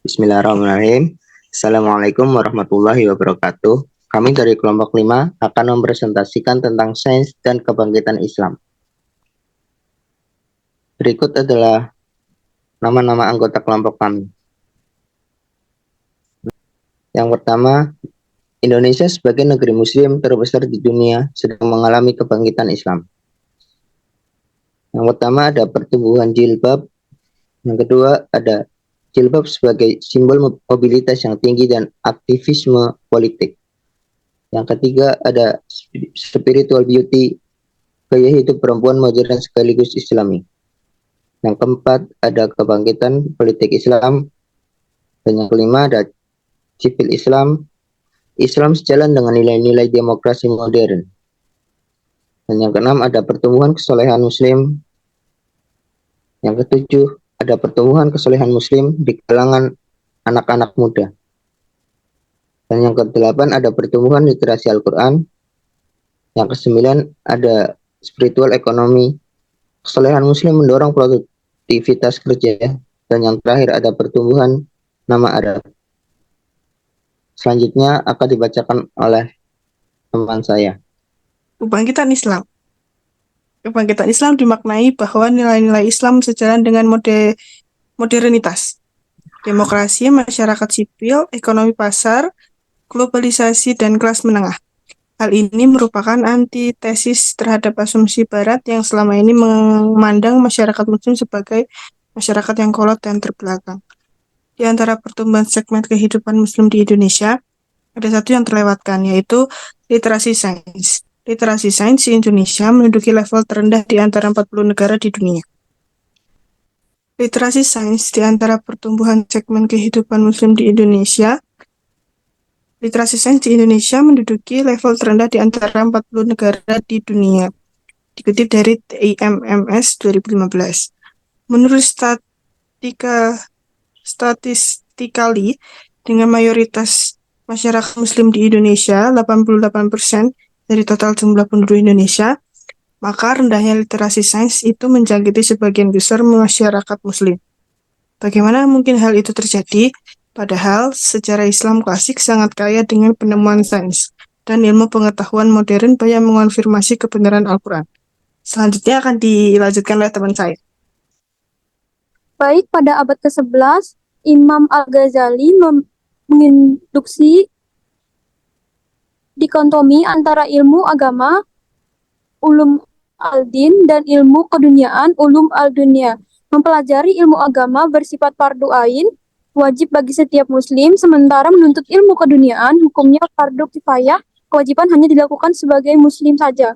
Bismillahirrahmanirrahim. Assalamualaikum warahmatullahi wabarakatuh. Kami dari kelompok 5 akan mempresentasikan tentang sains dan kebangkitan Islam. Berikut adalah nama-nama anggota kelompok kami. Yang pertama, Indonesia sebagai negeri muslim terbesar di dunia sedang mengalami kebangkitan Islam. Yang pertama ada pertumbuhan jilbab. Yang kedua ada jilbab sebagai simbol mobilitas yang tinggi dan aktivisme politik. Yang ketiga ada spiritual beauty, gaya hidup perempuan modern sekaligus islami. Yang keempat ada kebangkitan politik Islam. Dan yang kelima ada civil Islam, Islam sejalan dengan nilai-nilai demokrasi modern. Dan yang keenam ada pertumbuhan kesolehan muslim. Yang ketujuh ada pertumbuhan kesolehan muslim di kalangan anak-anak muda. Dan yang kedelapan ada pertumbuhan literasi Al-Quran. Yang kesembilan ada spiritual ekonomi. Kesolehan muslim mendorong produktivitas kerja. Dan yang terakhir ada pertumbuhan nama Arab. Selanjutnya akan dibacakan oleh teman saya. Kebangkitan Islam. Kebangkitan Islam dimaknai bahwa nilai-nilai Islam sejalan dengan modernitas, demokrasi, masyarakat sipil, ekonomi pasar, globalisasi, dan kelas menengah. Hal ini merupakan antitesis terhadap asumsi Barat yang selama ini memandang masyarakat Muslim sebagai masyarakat yang kolot dan terbelakang. Di antara pertumbuhan segmen kehidupan Muslim di Indonesia, ada satu yang terlewatkan, yaitu literasi sains. Literasi sains di Indonesia menduduki level terendah di antara 40 negara di dunia. Literasi sains di antara pertumbuhan segmen kehidupan Muslim di Indonesia, literasi sains di Indonesia menduduki level terendah di antara 40 negara di dunia. Dikutip dari TIMMS 2015. Menurut statistically, dengan mayoritas masyarakat Muslim di Indonesia, 88% dari total jumlah penduduk Indonesia, maka rendahnya literasi sains itu menjangkiti sebagian besar masyarakat Muslim. Bagaimana mungkin hal itu terjadi? Padahal sejarah Islam klasik sangat kaya dengan penemuan sains dan ilmu pengetahuan modern yang mengonfirmasi kebenaran Al-Quran. Selanjutnya akan dilanjutkan oleh teman saya. Baik, pada abad ke-11, Imam Al-Ghazali menginduksi dikotomi antara ilmu agama, ulum al-din, dan ilmu keduniaan, ulum al-dunia. Mempelajari ilmu agama bersifat fardu ain, wajib bagi setiap muslim, sementara menuntut ilmu keduniaan, hukumnya fardu kifayah, kewajiban hanya dilakukan sebagai muslim saja.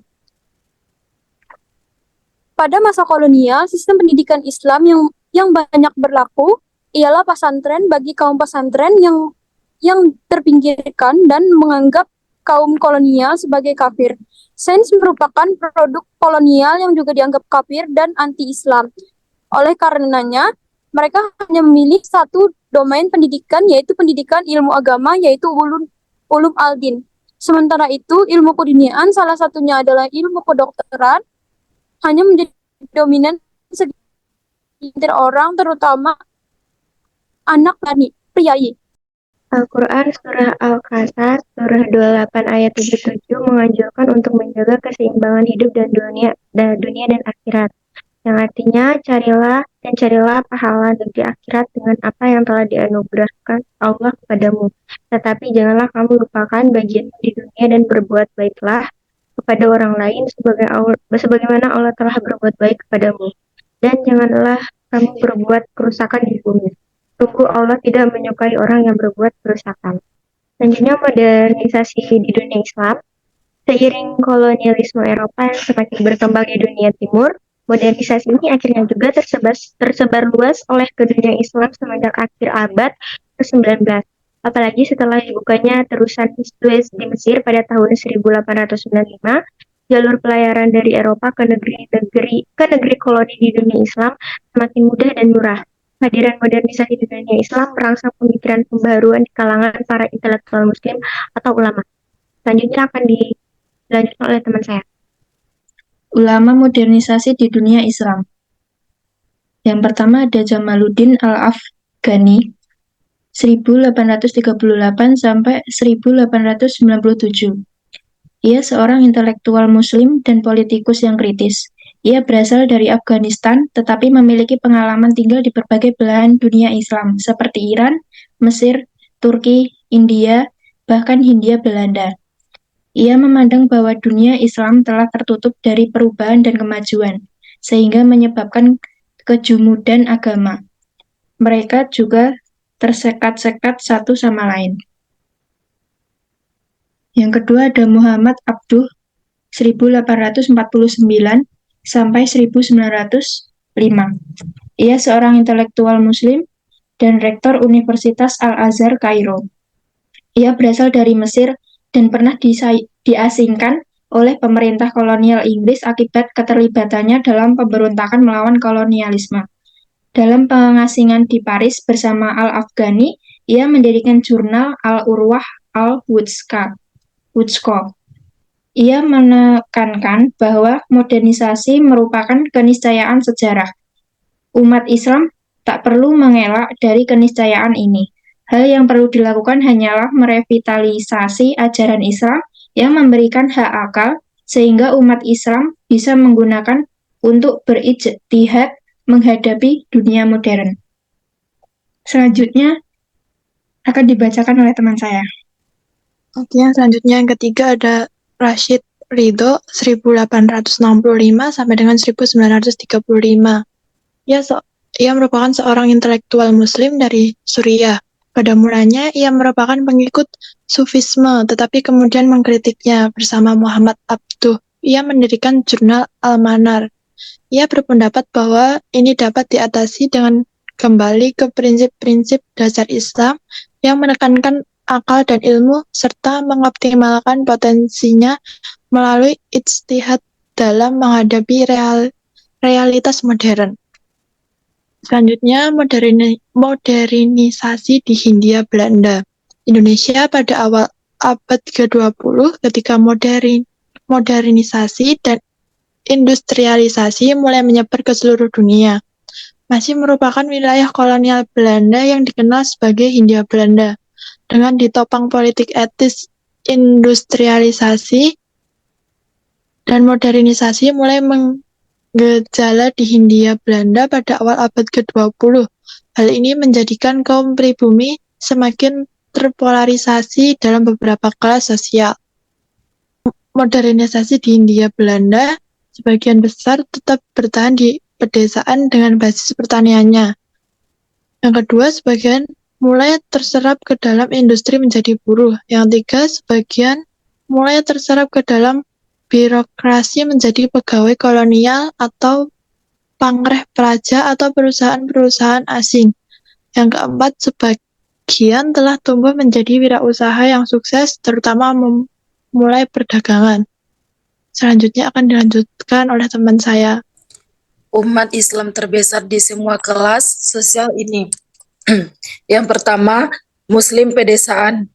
Pada masa kolonial, sistem pendidikan Islam yang banyak berlaku ialah pesantren bagi kaum pesantren yang terpinggirkan dan menganggap kaum kolonial sebagai kafir. Sains merupakan produk kolonial yang juga dianggap kafir dan anti-Islam. Oleh karenanya, mereka hanya memilih satu domain pendidikan, yaitu pendidikan ilmu agama, yaitu ulum al-din. Sementara itu, ilmu keduniaan, salah satunya adalah ilmu kedokteran, hanya menjadi dominan segelintir orang, terutama anak priayi. Al-Quran Surah Al-Qasas Surah 28 ayat 77 menganjurkan untuk menjaga keseimbangan hidup dan dunia dan akhirat, yang artinya carilah pahala negeri akhirat dengan apa yang telah dianugerahkan Allah kepadamu, tetapi janganlah kamu lupakan bagian di dunia dan berbuat baiklah kepada orang lain sebagaimana Allah telah berbuat baik kepadamu, dan janganlah kamu berbuat kerusakan di bumi. Sungguh Allah tidak menyukai orang yang berbuat kerusakan. Selanjutnya, modernisasi di dunia Islam. Seiring kolonialisme Eropa yang semakin berkembang di dunia timur, modernisasi ini akhirnya juga tersebar luas oleh ke dunia Islam semenjak akhir abad ke-19. Apalagi setelah dibukanya terusan Suez di Mesir pada tahun 1895, jalur pelayaran dari Eropa ke negeri koloni di dunia Islam semakin mudah dan murah. Kehadiran modernisasi di dunia Islam merangsang pemikiran pembaruan di kalangan para intelektual muslim atau ulama. Selanjutnya akan dilanjutkan oleh teman saya. Ulama modernisasi di dunia Islam. Yang pertama ada Jamaluddin Al-Afghani. 1838 sampai 1897. Ia seorang intelektual Muslim dan politikus yang kritis. Ia berasal dari Afghanistan, tetapi memiliki pengalaman tinggal di berbagai belahan dunia Islam, seperti Iran, Mesir, Turki, India, bahkan Hindia Belanda. Ia memandang bahwa dunia Islam telah tertutup dari perubahan dan kemajuan, sehingga menyebabkan kejumudan agama. Mereka juga tersekat-sekat satu sama lain. Yang kedua ada Muhammad Abduh 1849 sampai 1905. Ia seorang intelektual Muslim dan rektor Universitas Al-Azhar Kairo. Ia berasal dari Mesir dan pernah diasingkan oleh pemerintah kolonial Inggris akibat keterlibatannya dalam pemberontakan melawan kolonialisme. Dalam pengasingan di Paris bersama Al-Afghani, ia mendirikan jurnal Al-Urwah Al-Wuthqa. Ia menekankan bahwa modernisasi merupakan keniscayaan sejarah. Umat Islam tak perlu mengelak dari keniscayaan ini. Hal yang perlu dilakukan hanyalah merevitalisasi ajaran Islam yang memberikan hak akal sehingga umat Islam bisa menggunakan untuk berijtihad menghadapi dunia modern. Selanjutnya akan dibacakan oleh teman saya. Oke, yang selanjutnya yang ketiga ada Rashid Ridho 1865 sampai dengan 1935. Ia merupakan seorang intelektual Muslim dari Suriah. Pada mulanya ia merupakan pengikut Sufisme, tetapi kemudian mengkritiknya bersama Muhammad Abduh. Ia mendirikan jurnal Al-Manar. Ia berpendapat bahwa ini dapat diatasi dengan kembali ke prinsip-prinsip dasar Islam yang menekankan akal dan ilmu, serta mengoptimalkan potensinya melalui ijtihad dalam menghadapi realitas modern. Selanjutnya, modernisasi di Hindia Belanda. Indonesia pada awal abad ke-20 ketika modernisasi dan industrialisasi mulai menyebar ke seluruh dunia. Masih merupakan wilayah kolonial Belanda yang dikenal sebagai Hindia Belanda. Dengan ditopang politik etis, industrialisasi dan modernisasi mulai menggejala di Hindia Belanda pada awal abad ke-20. Hal ini menjadikan kaum pribumi semakin terpolarisasi dalam beberapa kelas sosial. Modernisasi di Hindia Belanda sebagian besar tetap bertahan di pedesaan dengan basis pertaniannya. Yang kedua, sebagian mulai terserap ke dalam industri menjadi buruh. Yang tiga, sebagian mulai terserap ke dalam birokrasi menjadi pegawai kolonial atau pangreh pelajar atau perusahaan-perusahaan asing. Yang keempat, sebagian telah tumbuh menjadi wirausaha yang sukses, terutama memulai perdagangan. Selanjutnya akan dilanjutkan oleh teman saya. Umat Islam terbesar di semua kelas sosial ini. Yang pertama, Muslim pedesaan.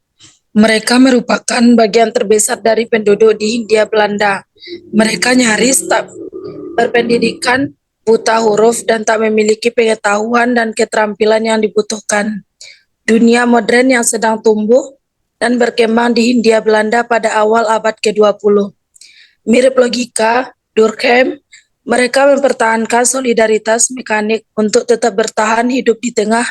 Mereka merupakan bagian terbesar dari penduduk di Hindia Belanda. Mereka nyaris tak berpendidikan, buta huruf, dan tak memiliki pengetahuan dan keterampilan yang dibutuhkan. Dunia modern yang sedang tumbuh dan berkembang di Hindia Belanda pada awal abad ke-20. Mirip logika Durkheim, mereka mempertahankan solidaritas mekanik untuk tetap bertahan hidup di tengah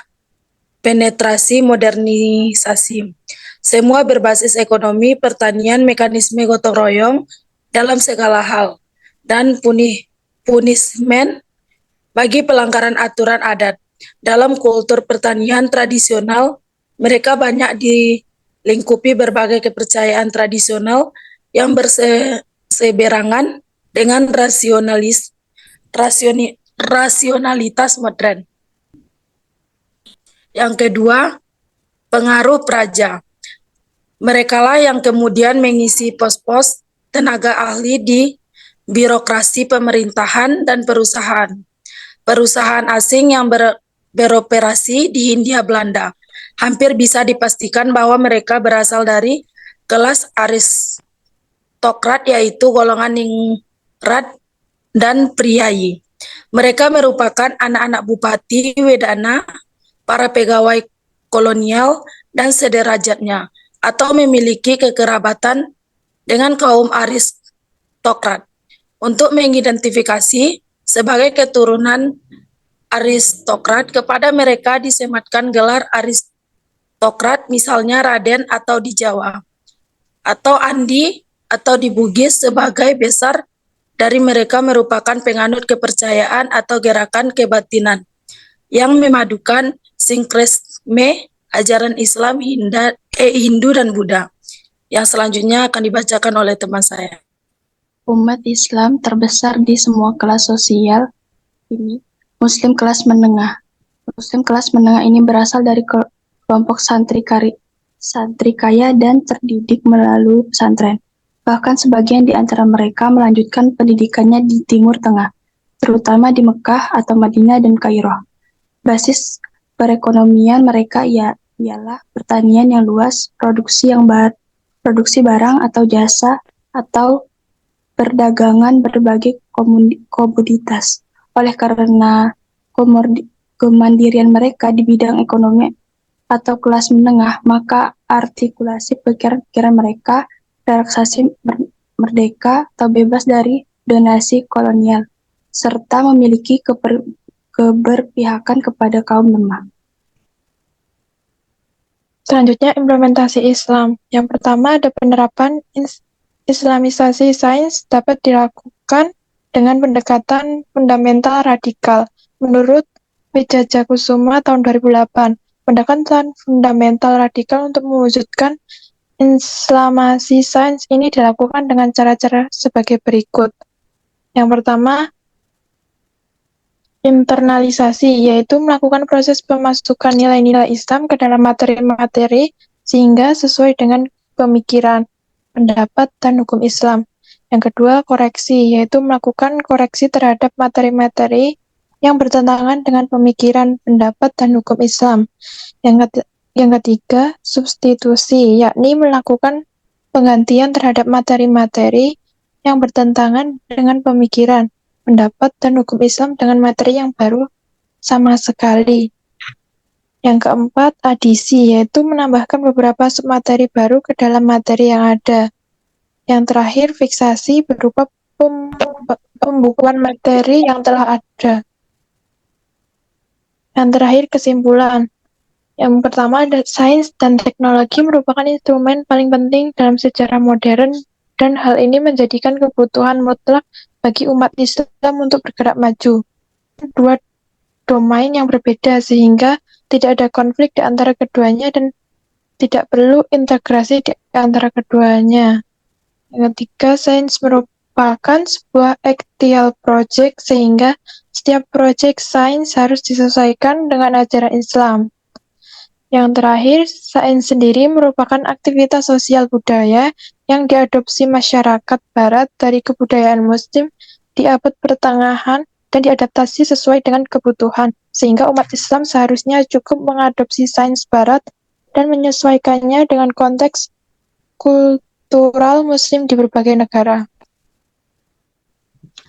penetrasi modernisasi. Semua berbasis ekonomi, pertanian, mekanisme gotong royong dalam segala hal, dan punishment bagi pelanggaran aturan adat. Dalam kultur pertanian tradisional, mereka banyak dilingkupi berbagai kepercayaan tradisional yang berseberangan dengan rasionalitas modern. Yang kedua, pengaruh praja. Merekalah yang kemudian mengisi pos-pos tenaga ahli di birokrasi pemerintahan dan perusahaan. Perusahaan asing yang beroperasi di Hindia Belanda. Hampir bisa dipastikan bahwa mereka berasal dari kelas aristokrat, yaitu golongan ningrat dan priayi. Mereka merupakan anak-anak bupati, wedana, para pegawai kolonial dan sederajatnya, atau memiliki kekerabatan dengan kaum aristokrat. Untuk mengidentifikasi sebagai keturunan aristokrat, kepada mereka disematkan gelar aristokrat, misalnya Raden atau di Jawa, atau Andi atau di Bugis sebagai besar dari mereka merupakan penganut kepercayaan atau gerakan kebatinan yang memadukan sinkretisme ajaran Islam, Hindu dan Buddha. Yang selanjutnya akan dibacakan oleh teman saya. Umat Islam terbesar di semua kelas sosial ini Muslim kelas menengah. Muslim kelas menengah ini berasal dari kelompok santri kaya dan terdidik melalui pesantren. Bahkan sebagian di antara mereka melanjutkan pendidikannya di Timur Tengah, terutama di Mekah atau Madinah dan Kairo. Basis perekonomian mereka ialah pertanian yang luas, produksi barang atau jasa, atau perdagangan berbagai komoditas. Oleh karena kemandirian mereka di bidang ekonomi atau kelas menengah, maka artikulasi pikiran mereka relaksasi merdeka atau bebas dari donasi kolonial, serta memiliki keberpihakan kepada kaum lemah. Selanjutnya, implementasi Islam. Yang pertama, ada penerapan Islamisasi sains dapat dilakukan dengan pendekatan fundamental radikal. Menurut Wijajakusuma tahun 2008, pendekatan fundamental radikal untuk mewujudkan Islamasi sains ini dilakukan dengan cara-cara sebagai berikut. Yang pertama, internalisasi, yaitu melakukan proses pemasukan nilai-nilai Islam ke dalam materi-materi sehingga sesuai dengan pemikiran, pendapat, dan hukum Islam. Yang kedua, koreksi, yaitu melakukan koreksi terhadap materi-materi yang bertentangan dengan pemikiran, pendapat, dan hukum Islam. Yang ketiga, substitusi, yakni melakukan penggantian terhadap materi-materi yang bertentangan dengan pemikiran, pendapat, dan hukum Islam dengan materi yang baru sama sekali. Yang keempat, adisi, yaitu menambahkan beberapa submateri baru ke dalam materi yang ada. Yang terakhir, fiksasi berupa pembukuan materi yang telah ada. Yang terakhir, kesimpulan. Yang pertama, sains dan teknologi merupakan instrumen paling penting dalam sejarah modern, dan hal ini menjadikan kebutuhan mutlak bagi umat Islam untuk bergerak maju. Dua domain yang berbeda sehingga tidak ada konflik di antara keduanya dan tidak perlu integrasi di antara keduanya. Yang ketiga, sains merupakan sebuah axial project sehingga setiap proyek sains harus disesuaikan dengan ajaran Islam. Yang terakhir, sains sendiri merupakan aktivitas sosial budaya yang diadopsi masyarakat barat dari kebudayaan muslim di abad pertengahan dan diadaptasi sesuai dengan kebutuhan, sehingga umat Islam seharusnya cukup mengadopsi sains barat dan menyesuaikannya dengan konteks kultural muslim di berbagai negara.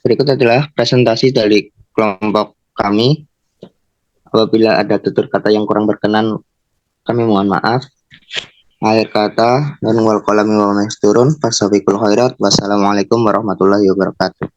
Berikut adalah presentasi dari kelompok kami. Apabila ada tutur kata yang kurang berkenan, kami mohon maaf. Akhir kata, dan wal qalami wa ma yasturun, fasabiqul khairat. Wassalamualaikum warahmatullahi wabarakatuh.